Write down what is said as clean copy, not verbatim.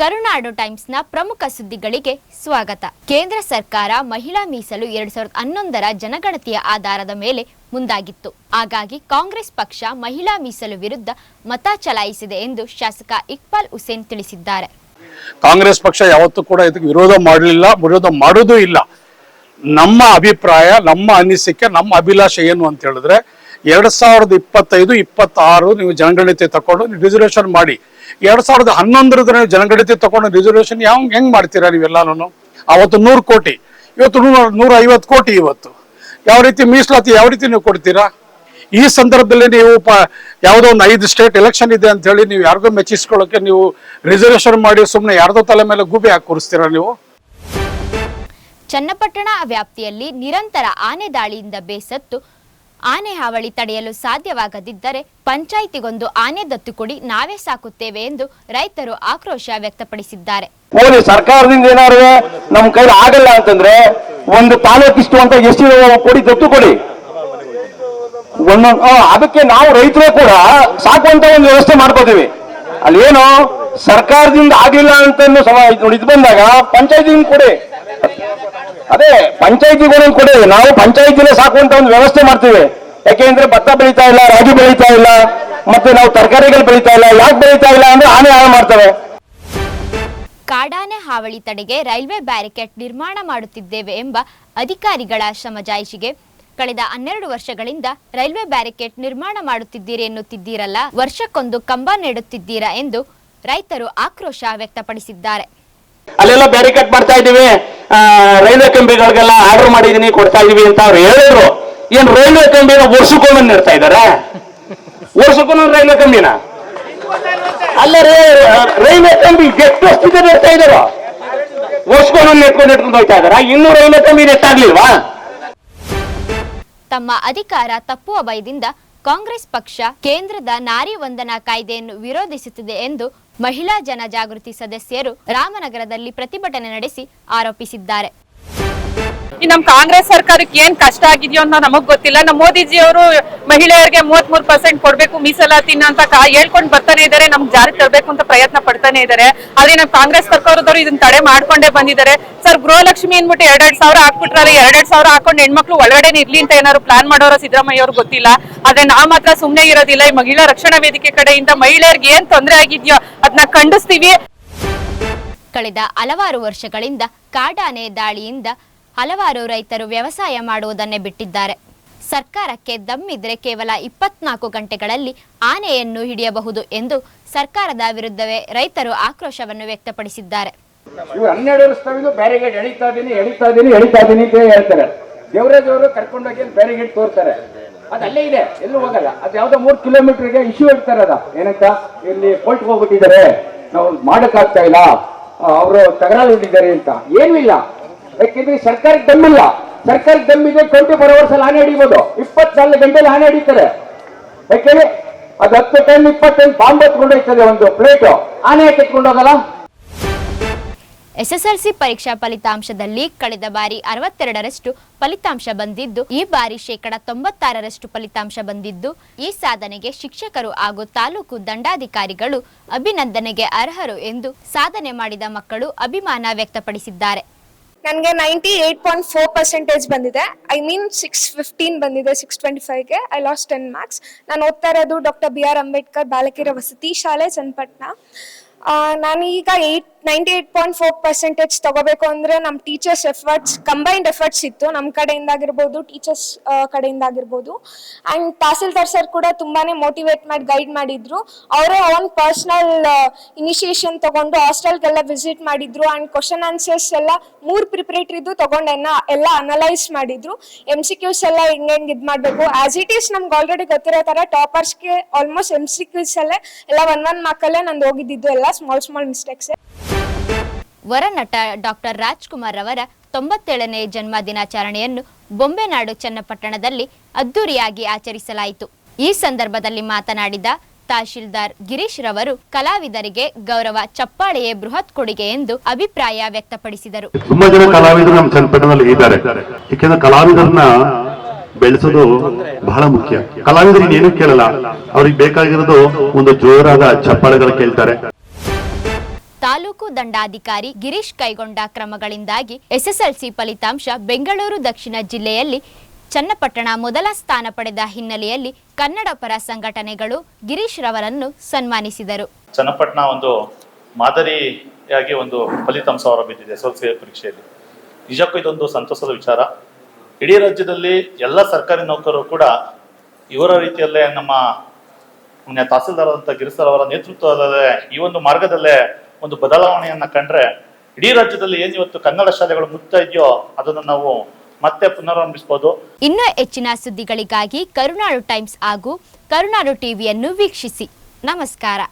ಕರುನಾಡು ಟೈಮ್ಸ್ನ ಪ್ರಮುಖ ಸುದ್ದಿಗಳಿಗೆ ಸ್ವಾಗತ. ಕೇಂದ್ರ ಸರ್ಕಾರ ಮಹಿಳಾ ಮೀಸಲು 2011ರ ಜನಗಣತಿಯ ಆಧಾರದ ಮೇಲೆ ಮುಂದಾಗಿತ್ತು. ಹಾಗಾಗಿ ಕಾಂಗ್ರೆಸ್ ಪಕ್ಷ ಮಹಿಳಾ ಮೀಸಲು ವಿರುದ್ಧ ಮತ ಚಲಾಯಿಸಿದೆ ಎಂದು ಶಾಸಕ ಇಕ್ಬಾಲ್ ಹುಸೇನ್ ತಿಳಿಸಿದ್ದಾರೆ. ಕಾಂಗ್ರೆಸ್ ಪಕ್ಷ ಯಾವತ್ತೂ ಕೂಡ ಇದಕ್ಕೆ ವಿರೋಧ ಮಾಡಲಿಲ್ಲ, ವಿರೋಧ ಮಾಡೋದೂ ಇಲ್ಲ. ನಮ್ಮ ಅಭಿಪ್ರಾಯ, ನಮ್ಮ ಅನಿಸಿಕೆ, ನಮ್ಮ ಅಭಿಲಾಷೆ ಏನು ಅಂತ ಹೇಳಿದ್ರೆ 2025-26 ನೀವು ಜನಗಣತಿ ತಕೊಂಡು ರಿಸರ್ವೇಶನ್ ಮಾಡಿ. 2011 ಜನಗಣತಿ ತಗೊಂಡು ರಿಸರ್ವೇಶನ್ ಹೆಂಗ್ ಮಾಡ್ತೀರಾ ನೀವೆಲ್ಲಾನು? ಅವತ್ತು 100 ಕೋಟಿ, ಇವತ್ತು 150 ಕೋಟಿ. ಇವತ್ತು ಯಾವ ರೀತಿ ಮೀಸಲಾತಿ ಯಾವ ರೀತಿ ನೀವು ಕೊಡ್ತೀರಾ? ಈ ಸಂದರ್ಭದಲ್ಲಿ ನೀವು ಯಾವುದೋ ಒಂದು 5 ಸ್ಟೇಟ್ ಎಲೆಕ್ಷನ್ ಇದೆ ಅಂತ ಹೇಳಿ ನೀವು ಯಾರಿಗೋ ಮೆಚ್ಚಿಸ್ಕೊಳ್ಳೋಕೆ ನೀವು ರಿಸರ್ವೇಶನ್ ಮಾಡಿ ಸುಮ್ಮನೆ ಯಾರ್ದೋ ತಲೆ ಮೇಲೆ ಗೂಬೆ ಹಾಕಿ ಕೂರಿಸ್ತೀರಾ ನೀವು? ಚನ್ನಪಟ್ಟಣ ವ್ಯಾಪ್ತಿಯಲ್ಲಿ ನಿರಂತರ ಆನೆ ದಾಳಿಯಿಂದ ಬೇಸತ್ತು ಆನೆ ಹಾವಳಿ ತಡೆಯಲು ಸಾಧ್ಯವಾಗದಿದ್ದರೆ ಪಂಚಾಯಿತಿಗೊಂದು ಆನೆ ದತ್ತು ಕೊಡಿ, ನಾವೇ ಸಾಕುತ್ತೇವೆ ಎಂದು ರೈತರು ಆಕ್ರೋಶ ವ್ಯಕ್ತಪಡಿಸಿದ್ದಾರೆ. ಸರ್ಕಾರದಿಂದ ಏನಾದ್ರು ನಮ್ ಕೈಲಿ ಆಗಲ್ಲ ಅಂತಂದ್ರೆ ಒಂದು ತಾಲೂಕಿಷ್ಟು ಅಂತ ಎಷ್ಟು ಕೊಡಿ, ದತ್ತು ಕೊಡಿ. ಅದಕ್ಕೆ ನಾವು ರೈತರೇ ಕೂಡ ಸಾಕುವಂತ ಒಂದು ವ್ಯವಸ್ಥೆ ಮಾಡ್ಕೋತೀವಿ. ಅಲ್ಲಿ ಏನು ಸರ್ಕಾರದಿಂದ ಆಗಿಲ್ಲ ಅಂತ ಇದು ಬಂದಾಗ ಪಂಚಾಯತಿಯಿಂದ ಕೊಡಿ, ಅದೇ ಪಂಚಾಯತಿಗಳನ್ನು ಕೊಡಿ. ನಾವು ಪಂಚಾಯತಿನೇ ಸಾಕುವಂತ ಒಂದು ವ್ಯವಸ್ಥೆ ಮಾಡ್ತೀವಿ. ಯಾಕೆಂದ್ರೆ ಭತ್ತ ಬೆಳೀತಾ ಇಲ್ಲ, ರಾಗಿ ಬೆಳೀತಾ ಇಲ್ಲ, ಮತ್ತೆ ನಾವು ತರಕಾರಿಗಳು ಬೆಳೀತಾ ಇಲ್ಲ. ಯಾಕೆ ಬೆಳೀತಾ ಇಲ್ಲ ಅಂದ್ರೆ ಆನೆ ಹಾಳು ಮಾಡ್ತವೆ. ಕಾಡಾನೆ ಹಾವಳಿ ತಡೆಗೆ ರೈಲ್ವೆ ಬ್ಯಾರಿಕೇಡ್ ನಿರ್ಮಾಣ ಮಾಡುತ್ತಿದ್ದೇವೆ ಎಂಬ ಅಧಿಕಾರಿಗಳ ಸಮಜಾಯಿಷಿಗೆ ಕಳೆದ 12 ವರ್ಷಗಳಿಂದ ರೈಲ್ವೆ ಬ್ಯಾರಿಕೇಡ್ ನಿರ್ಮಾಣ ಮಾಡುತ್ತಿದ್ದೀರಿ ಎನ್ನುತ್ತಿದ್ದೀರಲ್ಲ, ವರ್ಷಕ್ಕೊಂದು ಕಂಬ ನೆಡುತ್ತಿದ್ದೀರಾ ಎಂದು ರೈತರು ಆಕ್ರೋಶ ವ್ಯಕ್ತಪಡಿಸಿದ್ದಾರೆ. ಅಲ್ಲೆಲ್ಲ ಬ್ಯಾರಿಕೇಡ್ ಮಾಡ್ತಾ ಇದೀವಿ, ರೈಲ್ವೆ ಕಂಬಿಗಳಿಗೆಲ್ಲ ಆರ್ಡರ್ ಮಾಡಿದೀನಿ, ಕೊಡ್ತಾ ಇದೀವಿ ಅಂತ ಅವ್ರು ಹೇಳಿದ್ರು. ಏನ್ ರೈಲ್ವೆ ಕಂಬಿನ ವರ್ಷಕ್ಕೊಂದು ನೆಡ್ತಾ ಇದಾರೆ? ವರ್ಷಕ್ಕೊಂದೊಂದು ರೈಲ್ವೆ ಕಂಬಿನ ಅಲ್ಲ ರೀ, ರೈಲ್ವೆ ಕಂಬಿ ಎಷ್ಟು ವರ್ಷದಿಂದ ನೆಡ್ತಾ ಇದಾರೋ? ವರ್ಷಕ್ಕೊಂದೊಂದು ನೆಟ್ಕೊಂಡು ಹೋಗ್ತಾ ಇದಾರ. ಇನ್ನೂ ರೈಲ್ವೆ ಕಂಬಿ ನೆಟ್ಟಾಗ್ಲಿಲ್ವಾ? ತಮ್ಮ ಅಧಿಕಾರ ತಪ್ಪುವ ಭಯದಿಂದ ಕಾಂಗ್ರೆಸ್ ಪಕ್ಷ ಕೇಂದ್ರದ ನಾರಿ ವಂದನಾ ಕಾಯ್ದೆಯನ್ನು ವಿರೋಧಿಸುತ್ತಿದೆ ಎಂದು ಮಹಿಳಾ ಜನಜಾಗೃತಿ ಸದಸ್ಯರು ರಾಮನಗರದಲ್ಲಿ ಪ್ರತಿಭಟನೆ ನಡೆಸಿ ಆರೋಪಿಸಿದ್ದಾರೆ. ನಮ್ ಕಾಂಗ್ರೆಸ್ ಸರ್ಕಾರಕ್ಕೆ ಏನ್ ಕಷ್ಟ ಆಗಿದೆಯೋ ಅಂತ ನಮಗ್ ಗೊತ್ತಿಲ್ಲ. ನಮ್ಮ ಮೋದಿಜಿ ಅವರು ಮಹಿಳೆಯರಿಗೆ 33% ಕೊಡ್ಬೇಕು ಮೀಸಲಾತಿನ ಅಂತ ಹೇಳ್ಕೊಂಡು ಬರ್ತಾನೆ ಇದಾರೆ. ನಮ್ಗೆ ಜಾರಿ ತರಬೇಕು ಅಂತ ಪ್ರಯತ್ನ ಪಡ್ತಾನೆ ಇದಾರೆ. ಆದ್ರೆ ನಮ್ ಕಾಂಗ್ರೆಸ್ ಸರ್ಕಾರದವರು ಇದನ್ನ ತಡೆ ಮಾಡ್ಕೊಂಡೇ ಬಂದಿದ್ದಾರೆ. ಸರ್, ಗೃಹಲಕ್ಷ್ಮಿ ಅಂದ್ಬಿಟ್ಟು 2,000 ಹಾಕ್ಬಿಟ್ರಲ್ಲ, 2,000 ಹಾಕೊಂಡು ಹೆಣ್ಮಕ್ಳು ಒಳಗಡೆ ಇರ್ಲಿ ಅಂತ ಏನಾದ್ರು ಪ್ಲಾನ್ ಮಾಡೋರು ಸಿದ್ದರಾಮಯ್ಯ ಅವ್ರಿಗೆ ಗೊತ್ತಿಲ್ಲ. ಆದ್ರೆ ನಾವ್ ಮಾತ್ರ ಸುಮ್ನೆ ಇರೋದಿಲ್ಲ. ಈ ಮಹಿಳಾ ರಕ್ಷಣಾ ವೇದಿಕೆ ಕಡೆಯಿಂದ ಮಹಿಳೆಯರಿಗೆ ಏನ್ ತೊಂದರೆ ಆಗಿದ್ಯೋ ಅದನ್ನ ಖಂಡಿಸ್ತೀವಿ. ಕಳೆದ ಹಲವಾರು ವರ್ಷಗಳಿಂದ ಕಾಡಾನೆ ದಾಳಿಯಿಂದ ಹಲವಾರು ರೈತರು ವ್ಯವಸಾಯ ಮಾಡುವುದನ್ನೇ ಬಿಟ್ಟಿದ್ದಾರೆ. ಸರ್ಕಾರಕ್ಕೆ ದಮ್ಮಿದ್ರೆ ಕೇವಲ 24 ಗಂಟೆಗಳಲ್ಲಿ ಆನೆಯನ್ನು ಹಿಡಿಯಬಹುದು ಎಂದು ಸರ್ಕಾರದ ವಿರುದ್ಧವೇ ರೈತರು ಆಕ್ರೋಶವನ್ನು ವ್ಯಕ್ತಪಡಿಸಿದ್ದಾರೆ. 12 ವರ್ಷದಿಂದ ಬ್ಯಾರಿಗೇಡ್ ಎಳಿತಾ ಇದೀನಿ ಅಂತ ಹೇಳ್ತಾರೆ. ದೇವರಾಜ್ ಅವರು ಕರ್ಕೊಂಡೋಗಿ ಬ್ಯಾರಿಗೇಡ್ ತೋರ್ತಾರೆ. ಅದು ಅಲ್ಲೇ ಇದೆ, ಎಲ್ಲೂ ಹೋಗಲ್ಲ. ಅದು ಯಾವ್ದೋ 3 ಕಿಲೋಮೀಟರ್ಗೆ ಇಶ್ಯೂ ಇರ್ತಾರೆ. ಅದ ಏನಂತ ಇಲ್ಲಿ ಕೋರ್ಟ್ಗೆ ಹೋಗ್ಬಿಟ್ಟಿದ್ದಾರೆ, ನಾವು ಮಾಡಕ್ಕಾಗ್ತಾ ಇಲ್ಲ, ಅವರು ತಗರಾರು ಹೊಂದಿದ್ದಾರೆ ಅಂತ. ಏನೂ ಇಲ್ಲ. ಯಾಕೆಂದ್ರೆ ಸರ್ಕಾರಕ್ಕೆ ದಮ್ಮಿಲ್ಲ. ಸರ್ಕಾರಕ್ಕೆ ದಮ್ಮಿದೆ 24 hours ಆನೆ ಹಿಡಿಬಹುದು, 24 ಗಂಟೆಲಿ ಆನೆ ಹಿಡಿತಾರೆ. ಯಾಕೆಂದ್ರೆ ಅದು 10 ಟನ್ 20 ಟನ್ ಬಾಂಬ್ ಎತ್ಕೊಂಡು ಹೋಗ್ತದೆ ಒಂದು ಪ್ಲೇಟ್. ಆನೆ ಯಾಕೆ ಎತ್ಕೊಂಡು ಹೋಗಲ್ಲ? ಎಸ್ಎಸ್ಎಲ್ಸಿ ಪರೀಕ್ಷಾ ಫಲಿತಾಂಶದಲ್ಲಿ ಕಳೆದ ಬಾರಿ 62ರಷ್ಟು ಫಲಿತಾಂಶ ಬಂದಿದ್ದು, ಈ ಬಾರಿ 96ರಷ್ಟು ಫಲಿತಾಂಶ ಬಂದಿದ್ದು, ಈ ಸಾಧನೆಗೆ ಶಿಕ್ಷಕರು ಹಾಗೂ ತಾಲೂಕು ದಂಡಾಧಿಕಾರಿಗಳು ಅಭಿನಂದನೆಗೆ ಅರ್ಹರು ಎಂದು ಸಾಧನೆ ಮಾಡಿದ ಮಕ್ಕಳು ಅಭಿಮಾನ ವ್ಯಕ್ತಪಡಿಸಿದ್ದಾರೆ. ನನಗೆ 98.4% ಬಂದಿದೆ. ಐ ಮೀನ್ 615 ಬಂದಿದೆ 625ಗೆ. I lost 10 marks. ನಾನು ಓದ್ತಾ ಇರೋದು ಡಾಕ್ಟರ್ BR ಅಂಬೇಡ್ಕರ್ ಬಾಲಕಿಯರ ವಸತಿ ಶಾಲೆ ಚನ್ನಪಟ್ಟಣ. ನಾನೀಗ 98.4% ತಗೋಬೇಕು ಅಂದ್ರೆ ನಮ್ಮ ಟೀಚರ್ಸ್ ಎಫರ್ಟ್ಸ್, ಕಂಬೈನ್ಡ್ ಎಫರ್ಟ್ಸ್ ಇತ್ತು. ನಮ್ಮ ಕಡೆಯಿಂದ ಆಗಿರ್ಬೋದು, ಟೀಚರ್ಸ್ ಕಡೆಯಿಂದ ಆಗಿರ್ಬೋದು. ಆ್ಯಂಡ್ ತಹಸೀಲ್ದಾರ್ ಸರ್ ಕೂಡ ತುಂಬಾನೇ ಮೋಟಿವೇಟ್ ಮಾಡಿ ಗೈಡ್ ಮಾಡಿದ್ರು. ಅವರೇ ಓನ್ ಪರ್ಸನಲ್ ಇನಿಷಿಯೇಷನ್ ತಗೊಂಡು ಹಾಸ್ಟೆಲ್ಗೆಲ್ಲ ವಿಸಿಟ್ ಮಾಡಿದ್ರು. ಆ್ಯಂಡ್ ಕ್ವಶನ್ ಆನ್ಸರ್ಸ್ ಎಲ್ಲ 3 ಪ್ರಿಪರೇಟರಿದು ತಗೊಂಡು ಎಲ್ಲ ಅನಲೈಸ್ ಮಾಡಿದ್ರು. MCQs ಎಲ್ಲ ಹೆಂಗೆ ಇದು ಮಾಡಬೇಕು. ಆಸ್ ಇಟ್ ಈಸ್ ನಮ್ಗೆ ಆಲ್ರೆಡಿ ಗೊತ್ತಿರೋ ಥರ ಟಾಪರ್ಸ್ಗೆ ಆಲ್ಮೋಸ್ಟ್ MCQs ಎಲ್ಲ 1 ಮಾರ್ಕಲ್ಲೇ ನಂದು ಹೋಗಿದ್ದು. ಎಲ್ಲ ಸ್ಮಾಲ್ ಮಿಸ್ಟೇಕ್ಸ್. ವರನಟ ಡಾಕ್ಟರ್ ರಾಜ್ಕುಮಾರ್ ಅವರ 97ನೇ ಜನ್ಮ ದಿನಾಚರಣೆಯನ್ನು ಬೊಂಬೆನಾಡು ಚನ್ನಪಟ್ಟಣದಲ್ಲಿ ಅದ್ದೂರಿಯಾಗಿ ಆಚರಿಸಲಾಯಿತು. ಈ ಸಂದರ್ಭದಲ್ಲಿ ಮಾತನಾಡಿದ ತಹಶೀಲ್ದಾರ್ ಗಿರೀಶ್ ರವರು ಕಲಾವಿದರಿಗೆ ಗೌರವ ಚಪ್ಪಾಳೆಯೇ ಬೃಹತ್ ಕೊಡುಗೆ ಎಂದು ಅಭಿಪ್ರಾಯ ವ್ಯಕ್ತಪಡಿಸಿದರು. ತುಂಬಾ ಜನ ಕಲಾವಿದರು ನಮ್ಮ ಚನ್ನಪಟ್ಟಣದಲ್ಲಿ ಇದ್ದಾರೆ. ಯಾಕೆಂದ್ರೆ ಕಲಾವಿದರನ್ನ ಬೆಳೆಸೋದು ಬಹಳ ಮುಖ್ಯ. ಕಲಾವಿದರಿಗೆ ಏನು ಕೇಳಲ್ಲ, ಅವ್ರಿಗೆ ಬೇಕಾಗಿರೋದು ಒಂದು ಜೋರಾದ ಚಪ್ಪಾಳೆಗಳು ಕೇಳ್ತಾರೆ. ತಾಲೂಕು ದಂಡಾಧಿಕಾರಿ ಗಿರೀಶ್ ಕೈಗೊಂಡ ಕ್ರಮಗಳಿಂದಾಗಿ ಎಸ್ಎಸ್ಎಲ್ಸಿ ಫಲಿತಾಂಶ ಬೆಂಗಳೂರು ದಕ್ಷಿಣ ಜಿಲ್ಲೆಯಲ್ಲಿ ಚನ್ನಪಟ್ಟಣ ಮೊದಲ ಸ್ಥಾನ ಪಡೆದ ಹಿನ್ನೆಲೆಯಲ್ಲಿ ಕನ್ನಡ ಪರ ಸಂಘಟನೆಗಳು ಗಿರೀಶ್ ರವರನ್ನು ಸನ್ಮಾನಿಸಿದರು. ಚನ್ನಪಟ್ಟಣ ಒಂದು ಮಾದರಿಯಾಗಿ ಒಂದು ಫಲಿತಾಂಶ ಹೊರಬಿದ್ದಿದೆ ಎಸ್ಎಸ್ಎಲ್ಸಿ ಪರೀಕ್ಷೆಯಲ್ಲಿ. ನಿಜಕ್ಕೂ ಇದೊಂದು ಸಂತಸದ ವಿಚಾರ. ಇಡೀ ರಾಜ್ಯದಲ್ಲಿ ಎಲ್ಲ ಸರ್ಕಾರಿ ನೌಕರರು ಕೂಡ ಇವರ ರೀತಿಯಲ್ಲೇ ನಮ್ಮ ತಹಸೀಲ್ದಾರ್ ಅಂತ ಗಿರೀಶ್ ಅವರ ನೇತೃತ್ವದಲ್ಲೇ ಈ ಒಂದು ಮಾರ್ಗದಲ್ಲೇ ಒಂದು ಬದಲಾವಣೆಯನ್ನ ಕಂಡ್ರೆ ಇಡೀ ರಾಜ್ಯದಲ್ಲಿ ಏನು ಇವತ್ತು ಕನ್ನಡ ಶಾಲೆಗಳು ಮುಕ್ತ ಇದೆಯೋ ಅದನ್ನು ನಾವು ಮತ್ತೆ ಪುನರಾರಂಭಿಸಬಹುದು. ಇನ್ನೂ ಹೆಚ್ಚಿನ ಸುದ್ದಿಗಳಿಗಾಗಿ ಕರುನಾಡು ಟೈಮ್ಸ್ ಹಾಗೂ ಕರುನಾಡು ಟಿವಿಯನ್ನು ವೀಕ್ಷಿಸಿ. ನಮಸ್ಕಾರ.